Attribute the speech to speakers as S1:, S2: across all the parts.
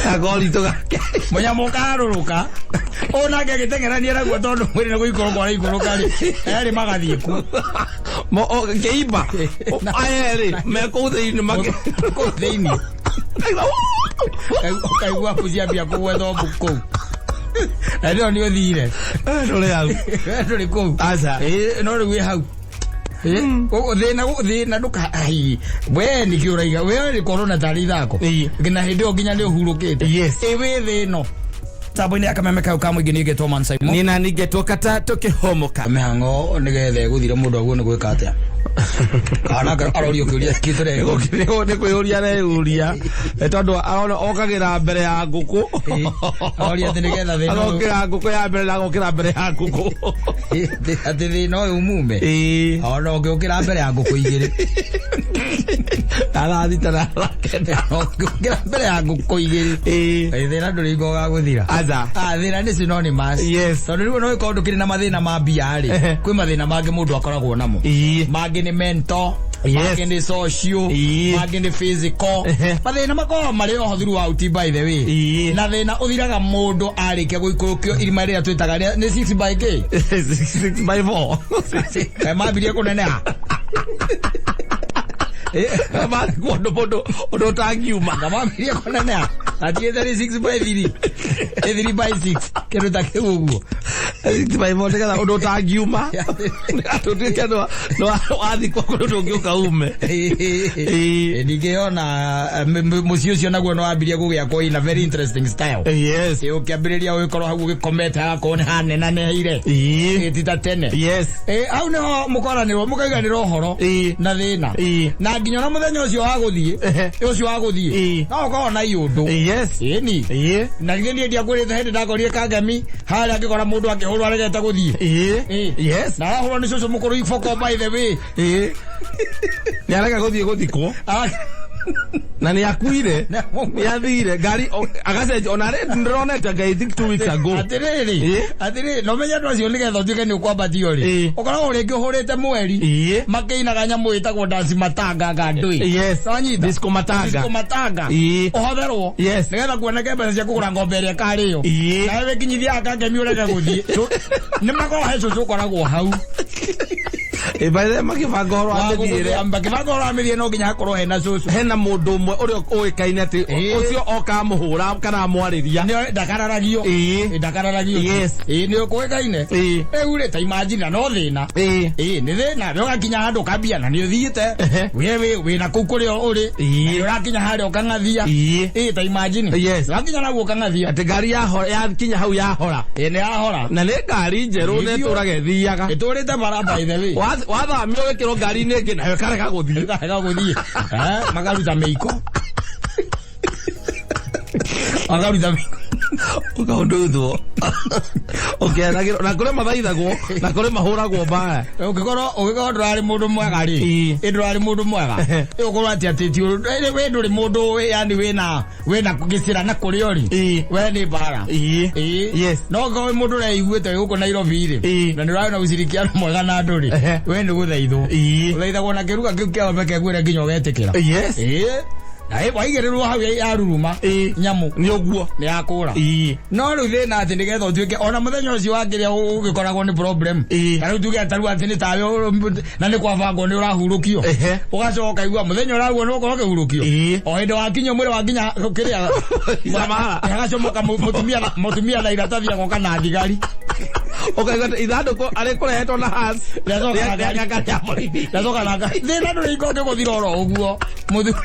S1: Kagoli to gake.
S2: Monya mokaruruka. Ona ke gitengerania na gwo tondu mwiri na guikoro kwa iguru kali. Eri magathie ku.
S1: Mo keiba. Aeri me ko thiini make.
S2: Ko thiini. Kai gwa puzia bia ku wedo buku. Ero ni othire.
S1: Ndole au.
S2: Ndole ku.
S1: Asa.
S2: No ri hau. Thina nduka ai we ni kiuraiga we ni corona tari thako ngina hindio nginya ni uhurukite we thino Sabu-ini akameme kau kamu gini geto mansai mo.
S1: Nina ni geto kata toke homoka.
S2: Mehango nige guthira mundu aguo ni gwika atia. Kana arorio kiuria kiture.
S1: Ni kwiuria na uria. Tondu aona okagira mbere ya nguku.
S2: Aroria ati nigetha thino.
S1: Okira nguku ya mbere na gukira mbere ya nguku.
S2: Ati thino umume. Ona okira mbere ya nguku igiri.
S1: Arathi tara rakenda.
S2: Okira mbere ya nguku igiri. Thina nduri goga guthira. Thina ni synonymous.
S1: Yes.
S2: Tondu riu no ikondu kiri na mathina ma mbia ri. Kwi mathina mangi mundu akoragwo namo. Mangi ni mental. Mangi ni social. Mangi ni physical. Mathina makoragwo mari o through out by the way. Na thina uthiraga mundu arikia guikurukio irima ria twitaga ni 6 by k.
S1: 6 by 4.
S2: Kai mabiria kuneneha.
S1: Kama kondo odo tangiuma.
S2: Kama mabiria kuneneha. Ati ethari 6 by 3. 3 by 6. Kero take uguo.
S1: 6 by 4 kada odo tangiuma. Atutika no athi kondo ndungioka ume.
S2: Ndikiona mucio cio naguo no ambiria gugia ko in a very interesting style.
S1: Yes.
S2: Ukiambiriria wikorwo hagu gikomete hako ni hanena neire. Tita tene.
S1: Yes.
S2: Au no mukoranirwo mukaiganirwo horo na thina. Na nginya na muthenya ucio waguthie. Ucio waguthie. No ukorwo na iundu.
S1: Yes.
S2: Ni. Na nginya ndia kwirite hindi ndakorire kangami hali akikora mundu akihurwa regeta guthie.
S1: Yes.
S2: Na hurwa ni cucu mukuru ifoko by the way.
S1: Ni araka guthie guthikwo. Na ni akuire ni athire ngari agacenjia ona ndironete ngai 2 weeks ago
S2: atiri no menya ndo acio nigetha nduike ni ukwambatio ri ukoragwo ringi uhurite mweri makiinaga nyamu itagwo dance matanga ngandui
S1: disco matanga
S2: uhotherwo nigetha kuoneke mbeca cia kugura ngombe iria kario nawe kinyithia akangemi ureke guthie ni makorwo he cucu ukoragwo hau
S1: Baile makibanga horo amethire
S2: makibanga horo amethire no nginya hakorwo hena cucu
S1: hena mundu umwe uria uikaine ati ucio oka muhura kana amwariria
S2: ni ndakararagio
S1: yes
S2: ni ukuikaine ure ta imagine no thina ni thina ro gakinya handu kambia na ni uthiite we na kukuri uri urakinya handu kangathia ta imagine gakinya naguo kangathia
S1: ati ngari ya kinya hau ya hora
S2: ni ya hora
S1: na ni ngari njeru ne turage thiaga
S2: iturite baraba ithewi
S1: wathamio wikiro ngari ni ngi nayo karega guthie
S2: magaruta meiko
S1: ukaundutwo na kure mathaithagwo na kure mahuragwo mbaya
S2: ugikorwo ndurari mundu mwega ri ndurari mundu mwega ukorwo ati we nduri mundu yani wina kugicira na kurio ri we ni bara
S1: yes
S2: no go mundu reiguite guko Nairobi ri na ndurari na ucirikiano mwega na nduri we ni guthaithwo uthaithagwo na kiruga kiu kia weke gwire nginya ugetikira
S1: yes
S2: waigerirwo hau yaruruma nyamu
S1: ni uguo
S2: ni akura no riu thina ati nigetha utuike ona muthenya ucio wangiria ugikoragwo ni problem kana utuike ataru ati ni tawe na ni kwabangwo ni urahurukio ugacoka igua muthenya uraguo ni ukorwo kihurukio o hindi wakinya mwiri wakinya kiria agacomoka mutumia na iratathi agoka na thigari
S1: ukaiga ithanduku arikurehetwo na hands
S2: ndacoka nanga thina ndurikoke guthira oro uguo muthuri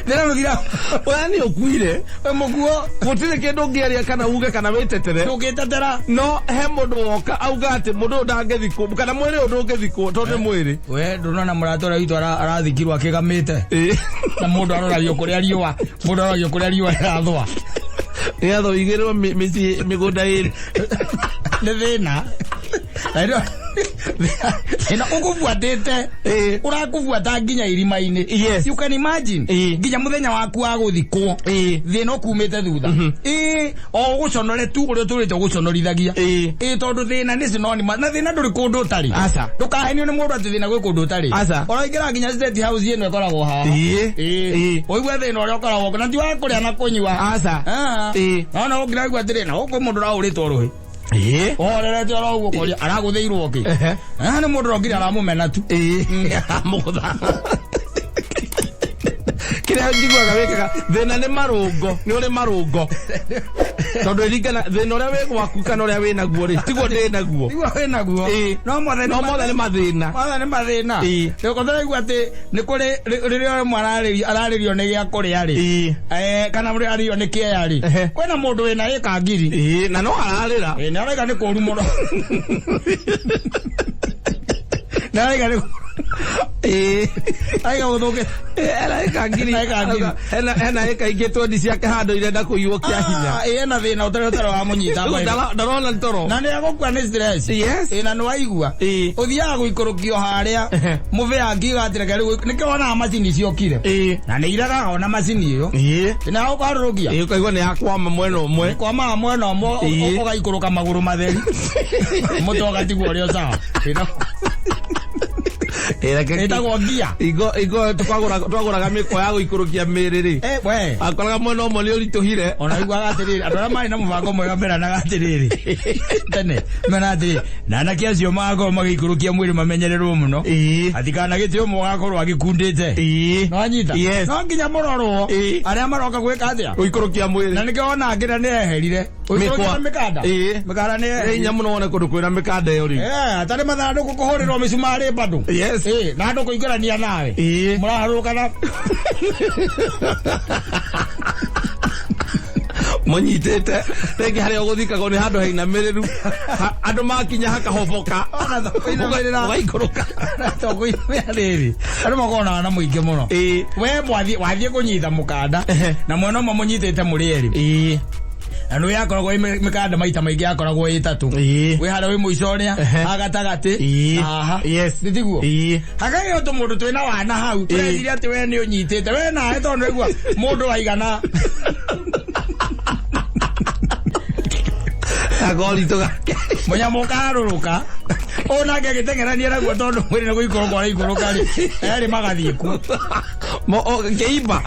S2: ndira
S1: wani ukuire
S2: muguo
S1: gutire kindu ngiaria kana uge kana witetere
S2: ugitetera
S1: no he mundu woka auga ati mundu ndangethikwo kana mwiri undu ungethikwo tondu mwiri
S2: we ndunona muratora witu arathikirwo akigamite na mundu aroragio kuria riua mundu aroragio kuria riua rathwa
S1: yatho igirwo mici migunda iri
S2: ni thina Ena ukubuatete. Urakubuata nginya irima-ini.
S1: Yes.
S2: You can imagine. Nginya muthenya waku wa guthikwo. Thina kumite thutha. O guconore tu uria turite guconorithagia. Tondu thina ni synonymous. Na thina nduri kundu utari.
S1: Asa.
S2: Ndukahenio ni mundu ati thina gwi kundu utari.
S1: Asa.
S2: Uraingira nginya state house ino ikoragwo haha. Oigwa thina uria ukoragwo na ti wa kuria na kunywa.
S1: Asa.
S2: No ngira igwa atiri na uko mundu uraurito ruhi. Orere ti ora ugo koria aragutheirwo ki. Ni mundu rongire aramumena tu.
S1: Amutha. Kira njiguaga wikaga thina ni marungo ni uri marungo tondu ringana thina uria wi gwaku kana uria wi naguo ri tiguo ndi naguo no mothe ni mathina riko tharaigua ati ni kuri riria mwarari araririo ni gia kuria ri kana muri aririo ni kieya ri kwina mundu wina ika ngiri
S2: na no ararira ni araiga ni kuru muno na araiga ni aiga uthuke
S1: eka ngiri ena eka ingetwo ndi ciake handu irenda kuiywo kia hinya
S2: ena thina utari wa munyita
S1: ndarona ntoro
S2: na ni agukua ni stress na no aigua uthiaga guikurukio haria muve angiga atireke nikio ona macini ciokire na ni iraga ona macini iyo na ukarurukia
S1: kaigua ni akwama mwena umwe
S2: kwama mwena umwe ugaikuruka maguru matheri mutoga tigwo rio sawa
S1: etagwo ngia igo twaguraga miko ya guikurukia miriri
S2: we
S1: akoraga mwena umwe ni urituhire
S2: ona igwa atiriri andora mari na mubango mwega mbera na atiriri tene mena atiriri na na kiacio mago magikurukia mwiri mamenyererwo muno atikana gitio mugakorwo agikundite no anyita no nginya murorwo aria maroka gwika atia
S1: guikurukia mwiri
S2: na nikiona ngira ni eherire
S1: mikwa
S2: mikanda ni
S1: nya muno wona kundu kwina mikanda iyo ri
S2: atari mathandu kukuhurirwo misumari bado na andu kuingirania nawe muraharuka na
S1: munyitete rege haria uguthikagwo ni handu haina miriru andu makinya hakahoboka ugaikuruka
S2: tokuimeriri andu makona na muingi muno we wathie kunyita mukanda na mwena umwe munyitite murieri anu yakoragwo mikanda maita maingi yakoragwo itatu wi hara wi muicoria agatagati aha nditiguo hakagira tumundu twina wana hau twethire ati we ni unyitite we nae tondu igua mundu waigana
S1: agori tugake
S2: munyamo karuruka ona ngegitengerania naguo tondu mwiri ni guikorwo ari ikuruka ri eri magathie ku
S1: mo ngeiba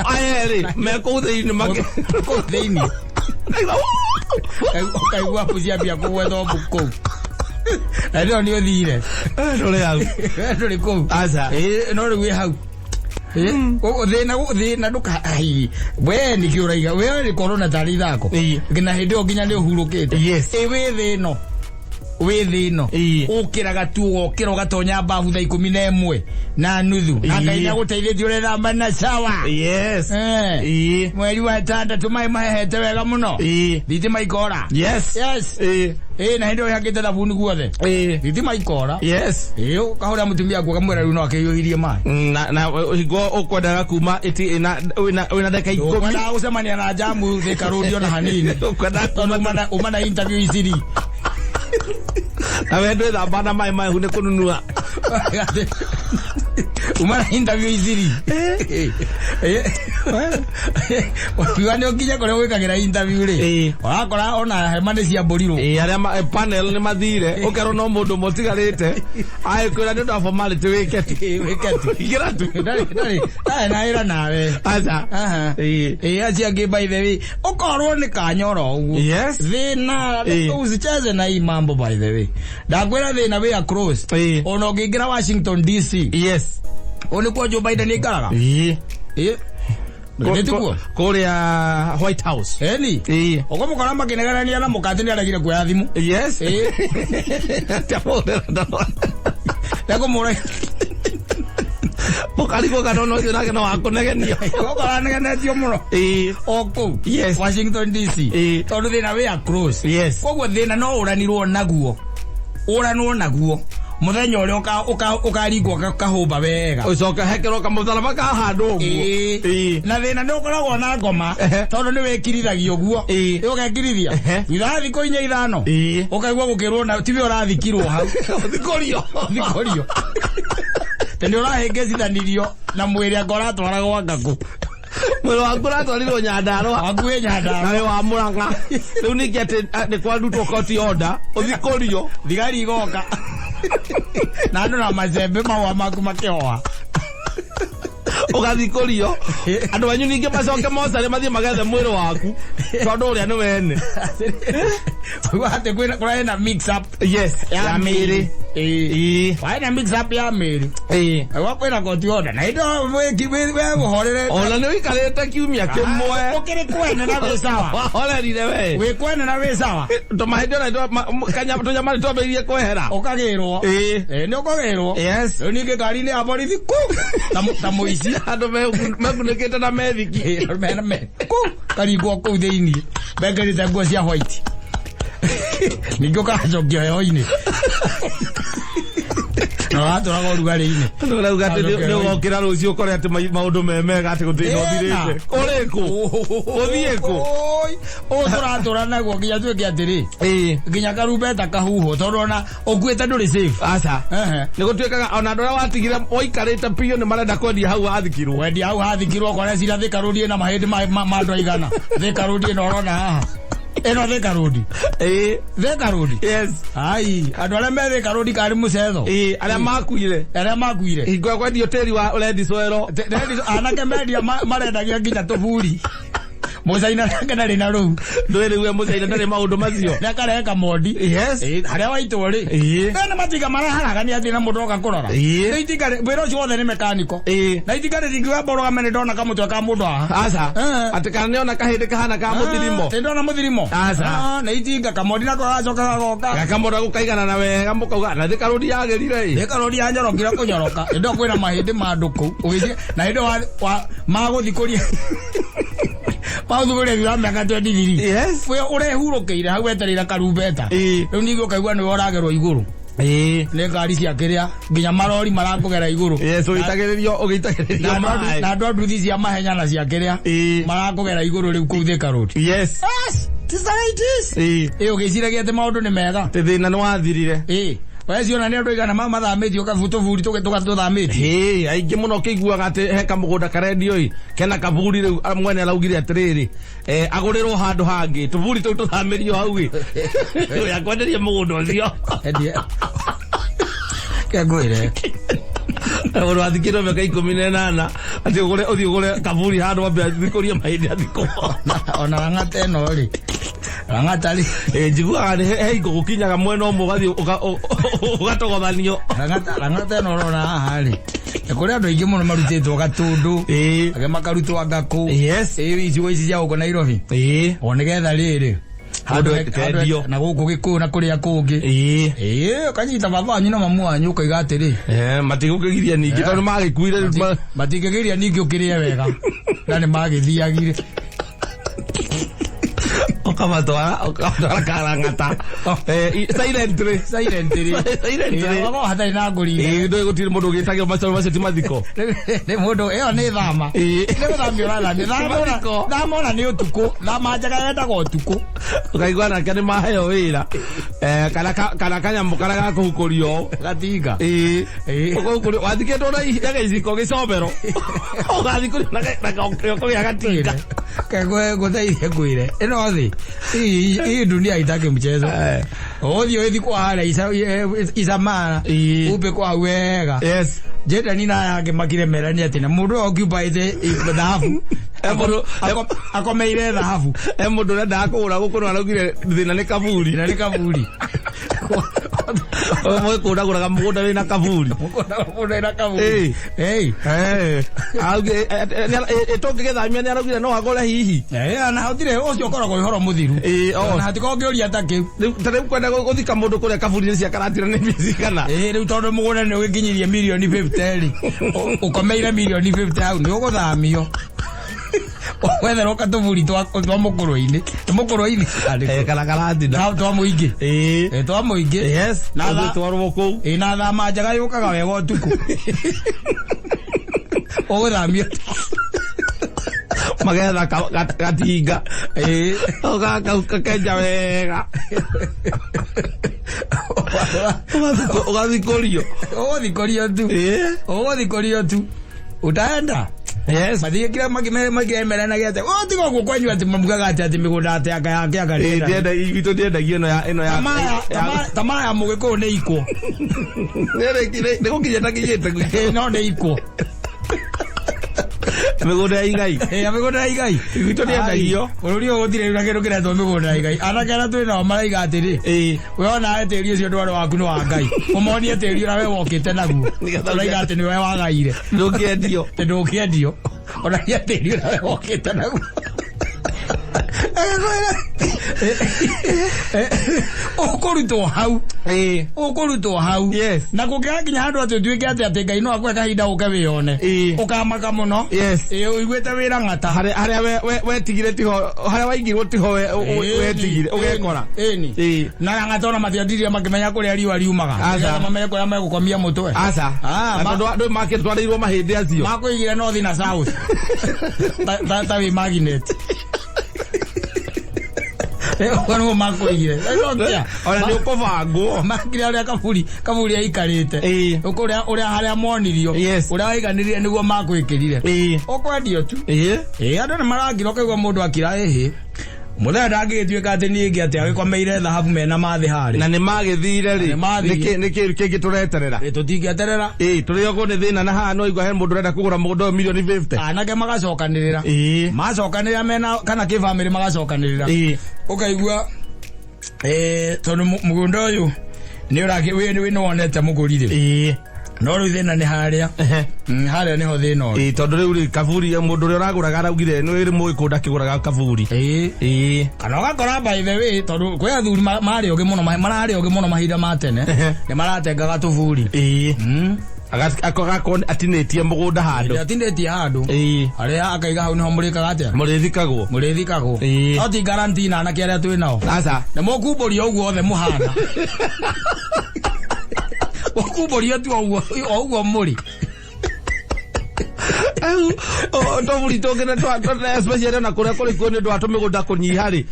S1: aeri me ko thiini make
S2: ko thiini kaigua pucia bia kugwetho mbuku ndio ni uthire
S1: ndore hau
S2: ndore ku
S1: asa
S2: no ri hau thina nduka ai we ni kiuraiga we ni corona tari thako ngina hindio nginya ni uhurukite we thino ukiraga tu ukira ugatonya bafu thaa 11 na nuthu na Ngai aguteithie urera mana sawa mweri wa 6 mai mahete wega muno thitima ikora na hindio yakite thabuni guothe thitima ikora ukahura mutumia guo kamwera riu no akiyuhirie mai
S1: na higo ukwendaga kuma iti ina daka 10
S2: ukwendaga gucemania na jamu thikarurio na hanini ukwendaga umana interview isiri
S1: na wendo thambana mai hune kununua
S2: umana interview iziri wani okinya kore gwikagira interview ri wakora ona hemane cia mburiro
S1: aria panel ni mathire ukero no mundu motigarite ai kwira ndu da formality wiketi igira tu
S2: dali na ira nawe
S1: aza
S2: acia ngi by the way ukorwo ni kanyoro uguo thina usicheze na hii mambo by the way ndakwira thina we across ono ngingira Washington DC ulikuwa Joe Biden ikaraga
S1: kuria White House
S2: uko mukora makinegarania na mukati ni aragire kuya thimu ndako mura
S1: mukariko kanono nake no akonegenio
S2: okanegene muno oku Washington DC tondu thina we across koguo thina no uranirwo naguo muthenya ule ukaringwo kahumba wega
S1: ucoka hekero kamutharaba kahando
S2: na thina ni ukoragwo na ngoma tondu ni wikirithagio guo ugekirithia thutha thiko inya ithano ukaigua gukirwo na tibi urathikirwo hau thikorio tende urahengecithanirio na mwiri akora twaragwo ngaku
S1: mwiri waku ratwarirwo Nyandarua
S2: wakuwe Nyandarua
S1: nawe wa Murang'a riu ningi ati ni kwandutwo koti order uthikorio
S2: thigari igoka na andu na macembe mawa maku makeoa
S1: ugathikorio andu wanyu ningi macoke mosare mathie magethe mwiri waku tondu uria ni wene
S2: wate kwina na mix up
S1: ya miri
S2: waina mix up ya miri wakwina koti order na indo we guhorere
S1: ona ni wikarite kiumia kimwe
S2: ukiri kwene na we sawa
S1: wahorerire we
S2: kwene na we sawa
S1: tomahindio na ndo kanya tunyamari twambiririe kwehera
S2: ukagirwo ni ukagirwo ningi gari ni aborithi ku tamuici
S1: andu mekunĩkĩte na methiki
S2: karigwo kũu thĩinĩ mekĩrĩte nguo cia white ningĩ ũkacokio heho-inĩ na watũraga ũrugarĩ-inĩ
S1: ũrauga atĩ nĩũgokĩra rũciũ ũkore atĩ maũndũ memega atĩ gũtirĩ na ũthirĩte ũrĩ kũ ũthiĩ kũ
S2: tũratũra naguo nginya tuĩke atĩrĩ nginya karumbeta kahuhwo tondũ ona ũkuĩte ndũrĩ safe
S1: aca nĩgũtuĩkaga ona andũ arĩa watigire waikarĩte piũ nĩ marenda kwendia hau hathikirwo
S2: wendia hau hathikirwo kona cira Thika Road na mahĩndĩ ma andũ aigana Thika Road ĩno ũrona haha eno Thika Road Thika Road ai andu arĩa me Thika Road kari mucetho arĩa makuire
S1: hingo kwendio tĩri wa Red Soil
S2: anake mendia marendagia nginya tũburi mucaina nake ndarĩ na rũu
S1: ndwĩrĩgue mucaina ndarĩ maũndũ macio
S2: nĩakareka modi harĩa waitwo rĩ nĩ matinga maraharagania atĩ na mũndũ oka kũrora nĩ itinga wĩra ũcio wothe nĩ mekaniko na itinga rĩtingiuga mboroga mene ndona kamũtwe ka mũndũ haha
S1: aca atĩ kana nĩona kahĩndĩ kahana ka mũthirimo
S2: ndona mũthirimo aca nĩ itinga kamodi nako gacoka gagoka
S1: gakamũra gũkaigana na wega mũkauga na Thika Road yagerire
S2: Thika Road yanyorokire kũnyoroka ĩndo kwĩna mahĩndĩ ma andũ kũu ũgĩthiĩ na ĩndo magũthikũria Pauthugure thwa miaka 23 we urehurũkĩire hau wetereire karumbeta rĩu ningĩ ũkaigua nĩwe ũragerwo igũrũ nĩ ngari cia kĩrĩa nginya marori marakũgera igũrũ
S1: ũgĩitagĩrĩrio
S2: na andũ a nduthi cia mahenya na cia kĩrĩa marakũgera igũrũ rĩu kũu Thika Road ũgĩciragia atĩ maũndũ nĩ mega
S1: thĩna nĩ wathirire
S2: weciona nĩ andũ igana mathamĩtio kabutũburi tũgatũthamĩtio
S1: aingĩ mũno kĩiguaga atĩ he kamũgũnda karendio kena kaburi rĩu mwene araugire atĩrĩrĩ agũrĩrwo handũ hangĩ tũburi tũu tũthamĩrio hau yakwenderia mũgũnda ũcio
S2: kengwĩre
S1: ũrũ athikĩrwo mĩaka 18 atĩ ũthiĩ ũgũre kaburi handũ wambe athikũrie mahĩndĩ athikũ
S2: ona Lang'ata ĩno rĩ Lang'ata rĩ
S1: njiguaga he hingo gũkinyaga mwena ũmwe ũgathiĩ ũgatogothanio
S2: Lang'ata ĩno ũrona haha rĩ nĩ kũrĩ andũ aingĩ mũno marutĩtwo Gatũndũ angĩ makarutwo Ngakũ icigo ici cia gũkũ Nairobi o nĩgetha rĩrĩ handũ na gũkũ Gĩkũyũ na kũrĩa kũngĩ kanyita baba wanyu na mamu wanyu ũkaiga atĩrĩ
S1: matigũkĩgiria ningĩ tondũ magĩkuire
S2: matingĩgiria ningĩ ũkĩrĩe wega na nĩ magĩthiagire
S1: ukamatwara Lang'ata silently
S2: wako hatarĩ na ngũri
S1: ndũĩ gũtirĩ mũndũ ũgĩtagio macio ti mathiko
S2: nĩ mũndũ ĩyo nĩ thama nĩ gũthamio ũrathamio thamona nĩ ũtukũ thama njaga yendaga ũtukũ
S1: ũkaigua nake nĩ maheo wĩra kana kanyamũ karĩa gakũhukũrio gatinga wathikĩtwo na gĩciko gĩcomero ũgathikũrio na gĩoko gĩa gatinga
S2: gũteithie ngwĩre ĩno thĩ hii dunia haitaki mchezo othi wethi kwa hala isamana upe kwa wega jeta nina yake makire merani ati na mundu occupy dhahabu akomeire dhahabu
S1: mundu nenda akura gukuru arugire thina ni kaburi mwe kudagura kamugunda wina kaburi auge etongegethania ni arugire no agore hihi
S2: na hotire ucio koragwo ihoro muthiru na hatiko ngioria take
S1: tare kwenda guthika mundu kuria kaburi cia karatira ni bizikana
S2: riu tondu mugunda ni uginyirie milioni 50 ukomeire milioni 50 au ni uguthamio Wethe roka tuburi twa mukuru-ini. Mukuru-ini.
S1: Kana karandi
S2: na twa muingi. Twa muingi.
S1: Yes. Na twarwo ku.
S2: Na thama njaga yukaga wega utuku. Oguthamia.
S1: Magetha gatinga. Kakenja wega. Ugathikorio.
S2: Ugathikorio tu. Ugathikorio tu. Utaenda?
S1: Yes.
S2: Mathie kila magimerana gete. Tigo gukwanyu ati mamugaga ati migunda ate yake agarira.
S1: Ndienda igito ndienda ino ya.
S2: Tamara ya mugiko ne iko.
S1: Nere gukinyeta kinyete.
S2: No ne iko.
S1: Migunda igai.
S2: Migunda igai.
S1: Igito ndienda iyo.
S2: Ururi ogutire ragero kira to migunda igai. Anakera twi na maraiga atiri. We ona eteri ucio ndwaro waku no wa ngai. Umoni eteri ura we wokite naguo. Uraiga ati ni we wagaire.
S1: Ndukiendio.
S2: Ndukiendio. Ona eteri ura we wokite naguo. Okorutwo hau. Okorutwo hau.
S1: Yes.
S2: Na kukia kinya handu ati tuike ati ngai no akwe kahinda ukawione. Ukamaka muno.
S1: Yes.
S2: Uigwete wira ngata.
S1: Haria we tigire tiho. Haria waingirwo tiho we tigire. Ugekora.
S2: Eni. Na ngata ona mathiathirie makimenya kuria riwa riumaga.
S1: Asa.
S2: Mamenye kuria megukomia mutwe.
S1: Asa. Ndo market twareirwo mahindi acio.
S2: Makuigire north na south. Tawi magnet. Wano makuigire.
S1: Ona ni ukuvangwo.
S2: Makire aria kaburi aikarite. Uria haria monirio. Uria waiganirie niguo makwikirire. Ukwendio tu. Andu ni marangirwo kaigwa mundu akira muthenya ndangigituika ati ningi ati agikomeire thahabu mena mathi hari
S1: na ni magithire ri niki kingi tureterera
S2: tutingieterera
S1: turiogo ni thina na haha no igwa he mundu renda kugura mugundo milioni 50
S2: anake magacokanirira macokanirira mena kana ki family magacokanirira ukaigua tondu mugundo uyu ni uraki we no wonete mugurire no ru thina ni haria haria niho thina uri
S1: tondu riu ri kaburi mundu ri uraguraga araugire no iri muikunda kiguraga kaburi
S2: kana gakora by the way tondu kwe athuri mari oge muno marari oge muno mahinda matene ni maratengaga tuburi
S1: akagakon atinetie mugunda handu
S2: atinetie handu aria akaiga hau niho murikaga atia murithikagwo oti guarantee na anake aria twi nao
S1: asa
S2: ni mukumburia uguo othe muhana wakumburia tu oguo muri
S1: toburi togena twa especially na kuria kuri kuone ndo atumigunda kunyiha ri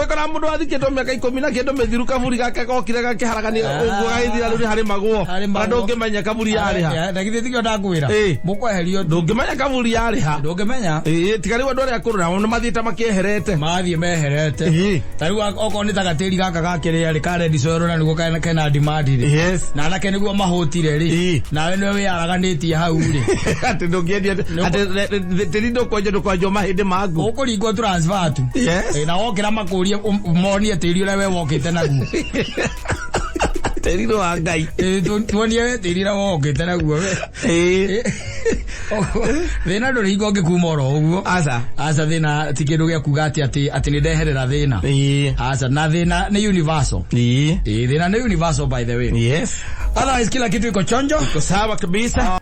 S1: kana mundu athiketwo miaka 10 na kendo methiru kaburi gake gokire gake haragani uguo gaithira ri hari maguo andu ngimenya kaburi yari ha
S2: ndagithithikio ndakwira mukweherio
S1: ndungimenya kaburi yari ha
S2: ndungimenya
S1: tigari wandu aria kurura no mathiite makieherete
S2: mathie meherete tariu okoni tagatiri gaka gakire ri kare disoro na niguo kana demand ri na anake niguo mahutire ri nawe niwe wiaraganitie hau ri
S1: ati ndungiendia terindo kwajo mahindi magu
S2: ukuringwo transfer tu na wokira makuria monie tiri ule we wokite naguo
S1: terindo wa ngai
S2: tuonie we tiri ule wokite naguo we thina ndurihingo ngikuma oro uguo asa thina tikindu gia kuga ati ni ndeherera thina asa na thina ni universal thina ni universal by the way
S1: yes
S2: otherwise kila kitu iko chonjo
S1: iko sawa kabisa